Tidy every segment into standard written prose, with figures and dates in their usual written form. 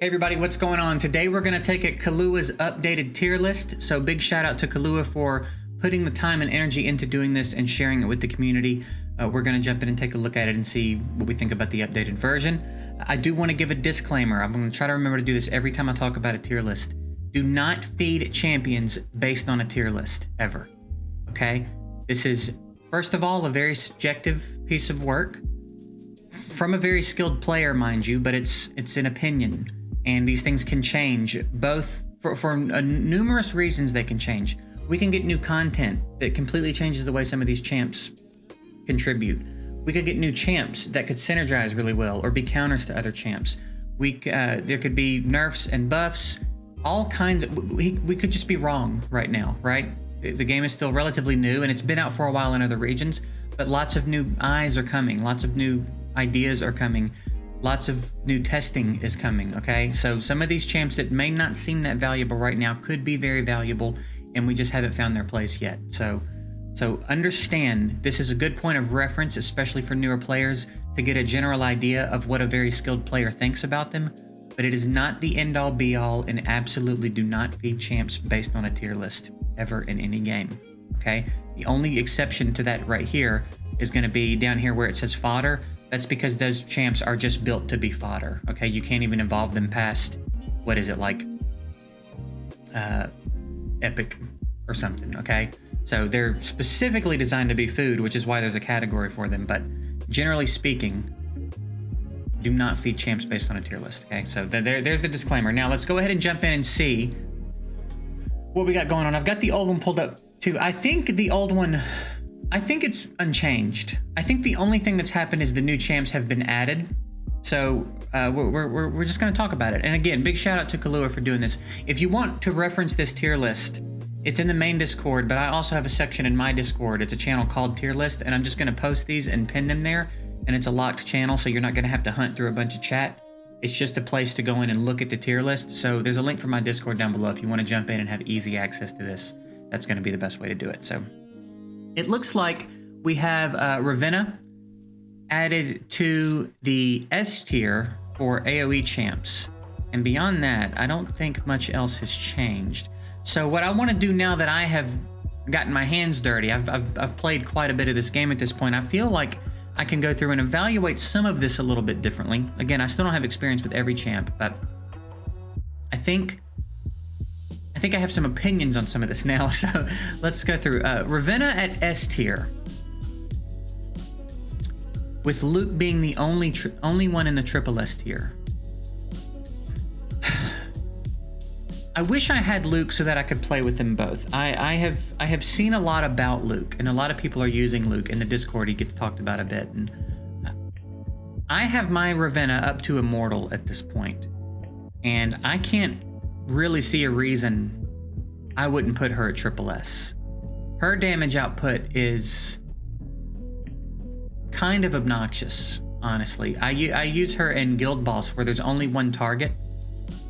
Hey everybody, what's going on? Today we're going to take at Killua's updated tier list. So big shout out to Killua for putting the time and energy into doing this and sharing it with the community. We're going to jump in and take a look at it and see what we think about the updated version. I do want to give a disclaimer. I'm going to try to remember to do this every time I talk about a tier list. Do not feed champions based on a tier list, ever. Okay? This is, first of all, a very subjective piece of work from a very skilled player, mind you, but it's an opinion. And these things can change, both for numerous reasons they can change. We can get new content that completely changes the way some of these champs contribute. We could get new champs that could synergize really well or be counters to other champs. There could be nerfs and buffs, all kinds of, we could just be wrong right now, right? The game is still relatively new and it's been out for a while in other regions, but lots of new eyes are coming, lots of new ideas are coming. Lots of new testing is coming, okay? So some of these champs that may not seem that valuable right now could be very valuable, and we just haven't found their place yet. So understand, this is a good point of reference, especially for newer players, to get a general idea of what a very skilled player thinks about them, but it is not the end-all be-all, and absolutely do not feed champs based on a tier list, ever in any game, okay? The only exception to that right here is gonna be down here where it says fodder. That's because those champs are just built to be fodder, okay? You can't even evolve them past, what is it, like, epic or something, okay? So they're specifically designed to be food, which is why there's a category for them, but generally speaking, do not feed champs based on a tier list, okay? So there's the disclaimer. Now let's go ahead and jump in and see what we got going on. I've got the old one pulled up too. I think the old one, I think it's unchanged. I think the only thing that's happened is the new champs have been added. So we're just gonna talk about it. And again, big shout out to Killua for doing this. If you want to reference this tier list, it's in the main Discord, but I also have a section in my Discord. It's a channel called Tier List, and I'm just gonna post these and pin them there. And it's a locked channel, so you're not gonna have to hunt through a bunch of chat. It's just a place to go in and look at the tier list. So there's a link for my Discord down below if you wanna jump in and have easy access to this. That's gonna be the best way to do it. So it looks like we have Ravenna added to the S tier for AoE champs. And beyond that, I don't think much else has changed. So what I want to do now that I have gotten my hands dirty, I've played quite a bit of this game at this point, I feel like I can go through and evaluate some of this a little bit differently. Again, I still don't have experience with every champ, but I think I have some opinions on some of this now, so let's go through. Ravenna at S tier, with Luke being the only one in the triple S tier. I wish I had Luke so that I could play with them both. I have seen a lot about Luke, and a lot of people are using Luke in the Discord. He gets talked about a bit, and I have my Ravenna up to Immortal at this point, and I can't really see a reason I wouldn't put her at triple S. Her damage output is kind of obnoxious, honestly. I use her in Guild Boss where there's only one target,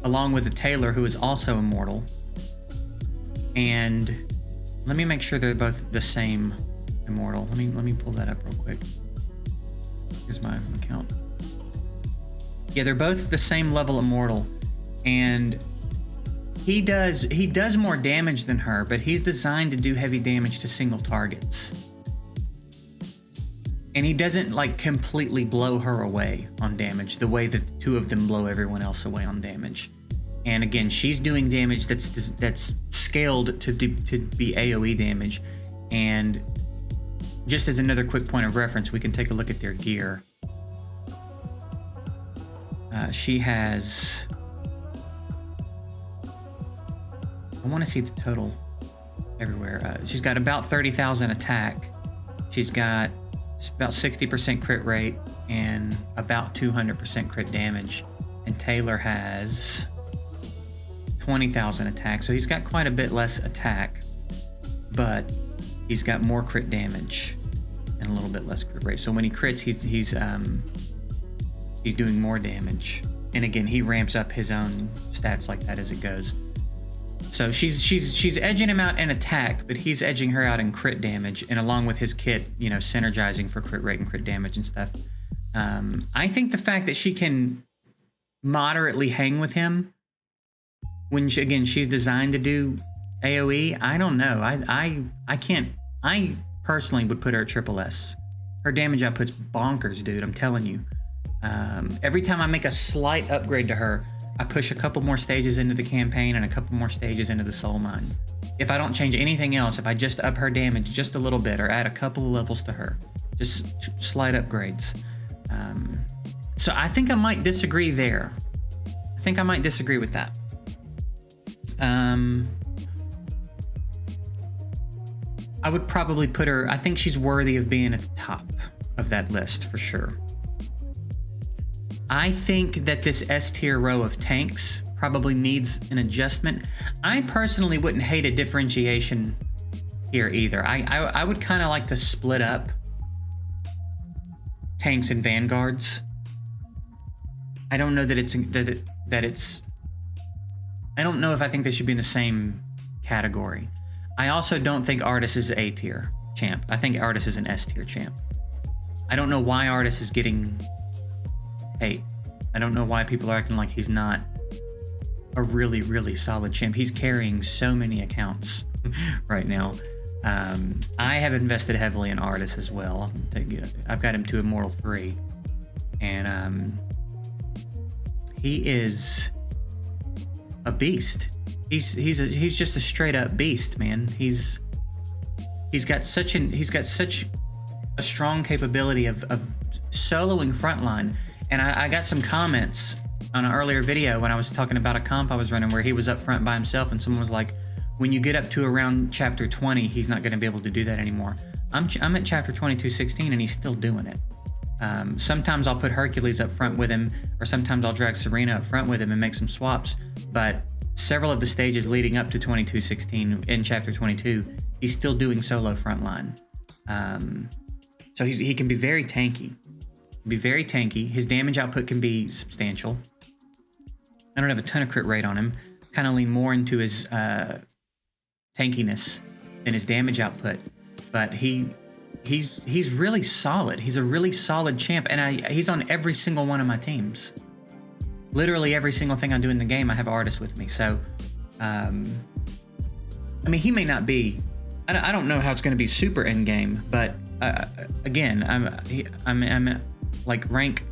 along with a Taylor who is also Immortal. And let me make sure they're both the same Immortal. Let me pull that up real quick. Here's my account. Yeah, they're both the same level Immortal, and he does more damage than her, but he's designed to do heavy damage to single targets. And he doesn't like completely blow her away on damage the way that the two of them blow everyone else away on damage. And again, she's doing damage that's scaled to be AoE damage. And just as another quick point of reference, we can take a look at their gear. She has, I want to see the total everywhere. She's got about 30,000 attack. She's got about 60% crit rate and about 200% crit damage. And Taylor has 20,000 attack. So he's got quite a bit less attack, but he's got more crit damage and a little bit less crit rate. So when he crits, he's doing more damage. And again, he ramps up his own stats like that as it goes. So she's edging him out in attack, but he's edging her out in crit damage, and along with his kit, you know, synergizing for crit rate and crit damage and stuff. I think the fact that she can moderately hang with him when she's designed to do AoE. I don't know. I can't. I personally would put her at triple S. Her damage output's bonkers, dude. I'm telling you. Every time I make a slight upgrade to her, I push a couple more stages into the campaign and a couple more stages into the soul mine. If I don't change anything else, if I just up her damage just a little bit or add a couple of levels to her, just slight upgrades. So I think I might disagree there. I think I might disagree with that. I would probably put her, I think she's worthy of being at the top of that list for sure. I think that this S tier row of tanks probably needs an adjustment. I personally wouldn't hate a differentiation here either. I would kind of like to split up tanks and vanguards. I don't know that it's I don't know if I think they should be in the same category. I also don't think Artis is A tier champ. I think Artis is an S tier champ. I don't know why Artis is getting hate. I don't know why people are acting like he's not a really, really solid champ. He's carrying so many accounts right now. I have invested heavily in Artis as well. I've got him to Immortal 3. And he is a beast. He's just a straight up beast, man. He's got such a strong capability of soloing frontline. And I got some comments on an earlier video when I was talking about a comp I was running where he was up front by himself, and someone was like, when you get up to around chapter 20, he's not going to be able to do that anymore. I'm at chapter 22:16 and he's still doing it. Sometimes I'll put Hercules up front with him, or sometimes I'll drag Serena up front with him and make some swaps, but several of the stages leading up to 22:16 in chapter 22, he's still doing solo frontline. So he can be very tanky. His damage output can be substantial. I don't have a ton of crit rate on him. Kind of lean more into his tankiness than his damage output, but he's really solid. He's a really solid champ, and he's on every single one of my teams. Literally every single thing I do in the game, I have Artis with me. So, I mean, he may not be. I don't know how it's going to be super end game, but again, I'm like rank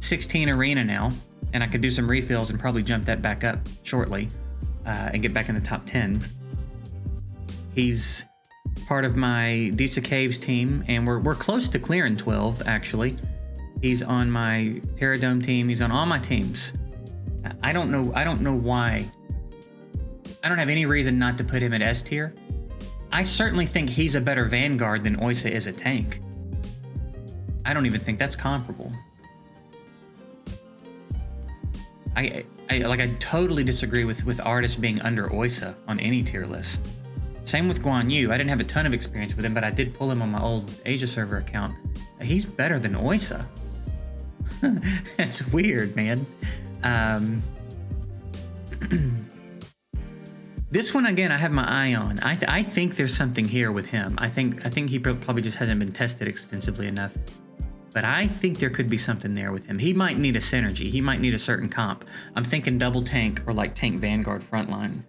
16 arena now, and I could do some refills and probably jump that back up shortly and get back in the top 10. He's part of my Disa Caves team, and we're close to clearing 12 actually. He's on my Terradome team. He's on all my teams. I don't know why. I don't have any reason not to put him at S tier. I certainly think he's a better Vanguard than Oysa is a tank. I don't even think that's comparable. I totally disagree with Artis being under Oysa on any tier list. Same with Guan Yu. I didn't have a ton of experience with him, but I did pull him on my old Asia server account. He's better than Oysa. That's weird, man. This one, again, I have my eye on. I think there's something here with him. I think he probably just hasn't been tested extensively enough. But I think there could be something there with him. He might need a synergy. He might need a certain comp. I'm thinking double tank or like tank Vanguard frontline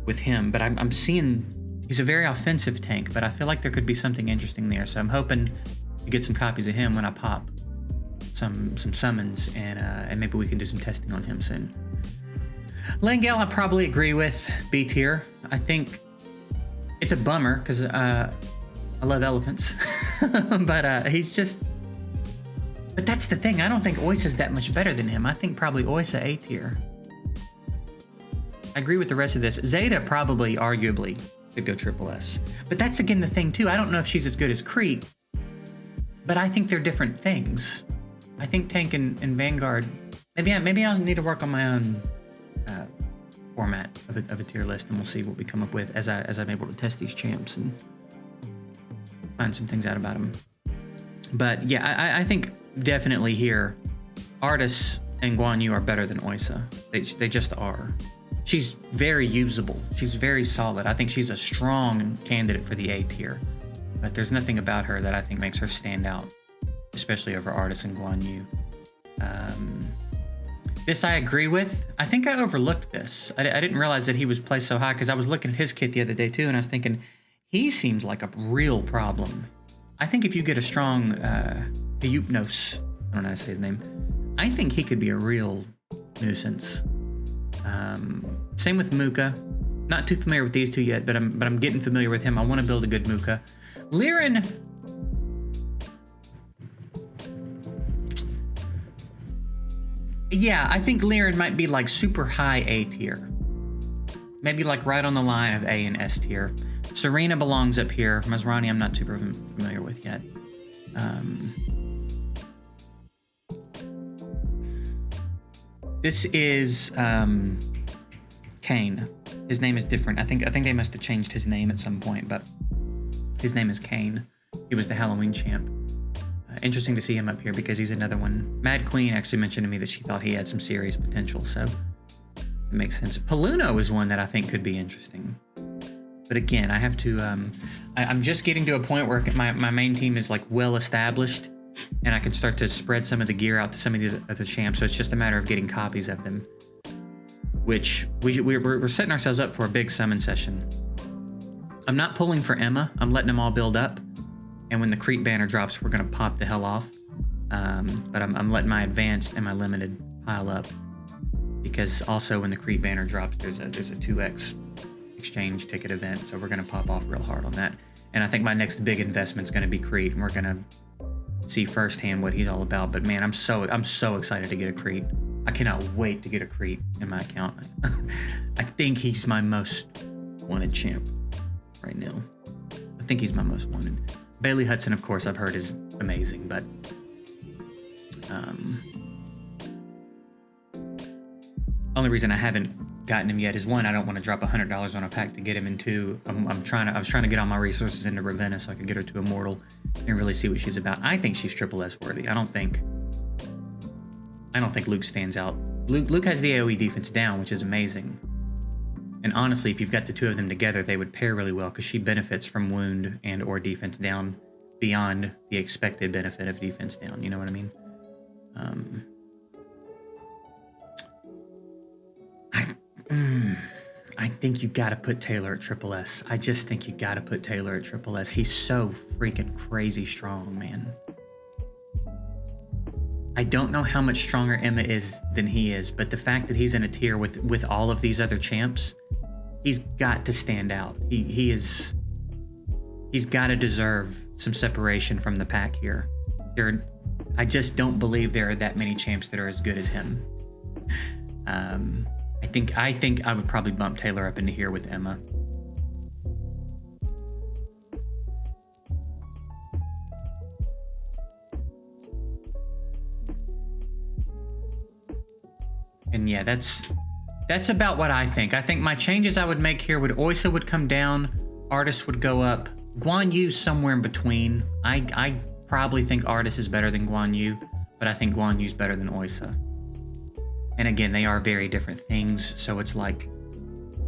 with him. But I'm seeing he's a very offensive tank, but I feel like there could be something interesting there. So I'm hoping to get some copies of him when I pop some summons, and maybe we can do some testing on him soon. Langell, I probably agree with B tier. I think it's a bummer because I love elephants, but he's just. But that's the thing. I don't think Oysa's that much better than him. I think probably Oysa A tier. I agree with the rest of this. Zeta probably, arguably, could go triple S. But that's again the thing too. I don't know if she's as good as Crete, but I think they're different things. I think Tank and Vanguard. Maybe I'll need to work on my own format of a tier list, and we'll see what we come up with as I'm able to test these champs and find some things out about them. But yeah, I think definitely here, Artis and Guan Yu are better than Oysa. They just are. She's very usable. She's very solid. I think she's a strong candidate for the A tier. But there's nothing about her that I think makes her stand out, especially over Artis and Guan Yu. This I agree with. I think I overlooked this. I didn't realize that he was placed so high because I was looking at his kit the other day too, and I was thinking, he seems like a real problem. I think if you get a strong Hypnos, I don't know how to say his name, I think he could be a real nuisance. Same with Muka. Not too familiar with these two yet, but I'm getting familiar with him. I want to build a good Muka. Liren. Yeah, I think Liren might be like super high A tier. Maybe like right on the line of A and S tier. Serena belongs up here. Masrani I'm not super familiar with yet. This is Kane. His name is different. I think they must have changed his name at some point, but his name is Kane. He was the Halloween champ. Interesting to see him up here because he's another one. Mad Queen actually mentioned to me that she thought he had some serious potential, so it makes sense. Paluno is one that I think could be interesting. But again, I have to, I'm just getting to a point where my main team is like well established and I can start to spread some of the gear out to some of the other champs. So it's just a matter of getting copies of them, which we're setting ourselves up for a big summon session. I'm not pulling for Emma. I'm letting them all build up. And when the Crete banner drops, we're going to pop the hell off. But I'm letting my advanced and my limited pile up because also when the Crete banner drops, there's a 2x exchange ticket event. So we're going to pop off real hard on that. And I think my next big investment is going to be Crete, and we're going to see firsthand what he's all about. But man, I'm so excited to get a Crete. I cannot wait to get a Crete in my account. I think he's my most wanted champ right now. I think he's my most wanted. Bailey Hudson, of course, I've heard is amazing, but only reason I haven't gotten him yet is one, I don't want to drop $100 on a pack to get him, and two, I was trying to get all my resources into Ravenna so I could get her to Immortal and really see what she's about. I think she's triple S worthy. I don't think Luke stands out. Luke has the AoE defense down, which is amazing. And honestly, if you've got the two of them together, they would pair really well because she benefits from wound and or defense down beyond the expected benefit of defense down. You know what I mean? I think you got to put Taylor at triple S. I just think you got to put Taylor at triple S. He's so freaking crazy strong, man. I don't know how much stronger Emma is than he is, but the fact that he's in a tier with all of these other champs, he's got to stand out. He's got to deserve some separation from the pack here. I just don't believe there are that many champs that are as good as him. I think I would probably bump Taylor up into here with Emma. And yeah, that's about what I think. I think my changes I would make here would Oysa would come down, Artis would go up, Guan Yu's somewhere in between. I probably think Artis is better than Guan Yu, but I think Guan Yu's better than Oysa. And again, they are very different things, so it's like,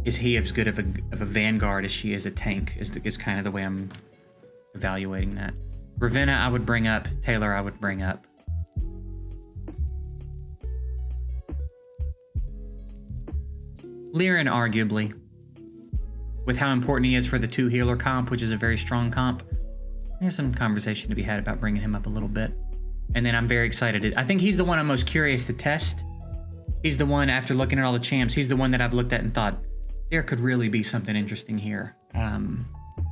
is he as good of a vanguard as she is a tank? Is kind of the way I'm evaluating that. Ravenna I would bring up, Taylor I would bring up. Liren, arguably, with how important he is for the 2 healer comp, which is a very strong comp. There's some conversation to be had about bringing him up a little bit. And then I'm very excited. I think he's the one I'm most curious to test. He's the one, after looking at all the champs, he's the one that I've looked at and thought, there could really be something interesting here.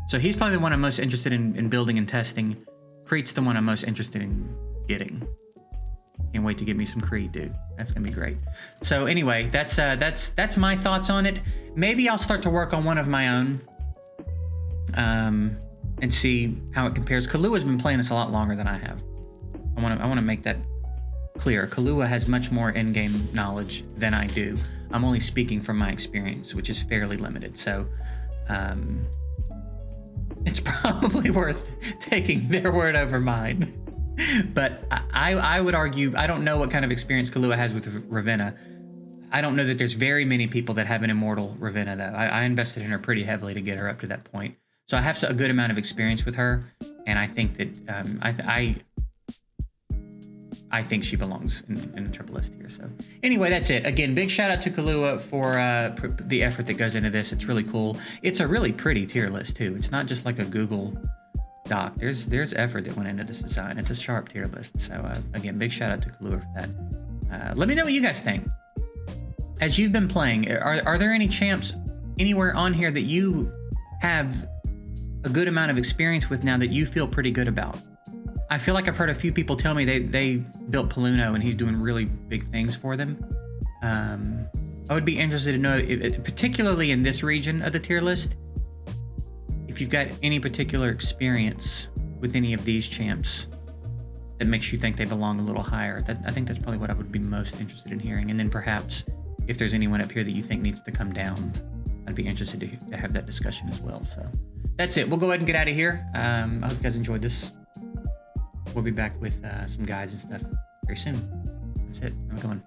So he's probably the one I'm most interested in building and testing. Crete's the one I'm most interested in getting. Can't wait to get me some Crete, dude. That's gonna be great. So anyway, that's my thoughts on it. Maybe I'll start to work on one of my own, and see how it compares. Killua's been playing this a lot longer than I have. I want to make that clear. Killua has much more in-game knowledge than I do. I'm only speaking from my experience, which is fairly limited. So, it's probably worth taking their word over mine. But I would argue, I don't know what kind of experience Killua has with Ravenna. I don't know that there's very many people that have an immortal Ravenna, though. I invested in her pretty heavily to get her up to that point. So I have a good amount of experience with her, and I think that I think she belongs in the triple S tier. So anyway, that's it. Again, big shout out to Killua for the effort that goes into this. It's really cool. It's a really pretty tier list too. It's not just like a Google doc. There's effort that went into this design. It's a sharp tier list. So again, big shout out to Killua for that. Let me know what you guys think. As you've been playing, are there any champs anywhere on here that you have a good amount of experience with now that you feel pretty good about? I feel like I've heard a few people tell me they built Paluno and he's doing really big things for them. I would be interested to know, particularly in this region of the tier list, if you've got any particular experience with any of these champs that makes you think they belong a little higher. I think that's probably what I would be most interested in hearing. And then perhaps if there's anyone up here that you think needs to come down, I'd be interested to have that discussion as well. So that's it. We'll go ahead and get out of here. I hope you guys enjoyed this. We'll be back with some guides and stuff very soon. That's it. I'm going.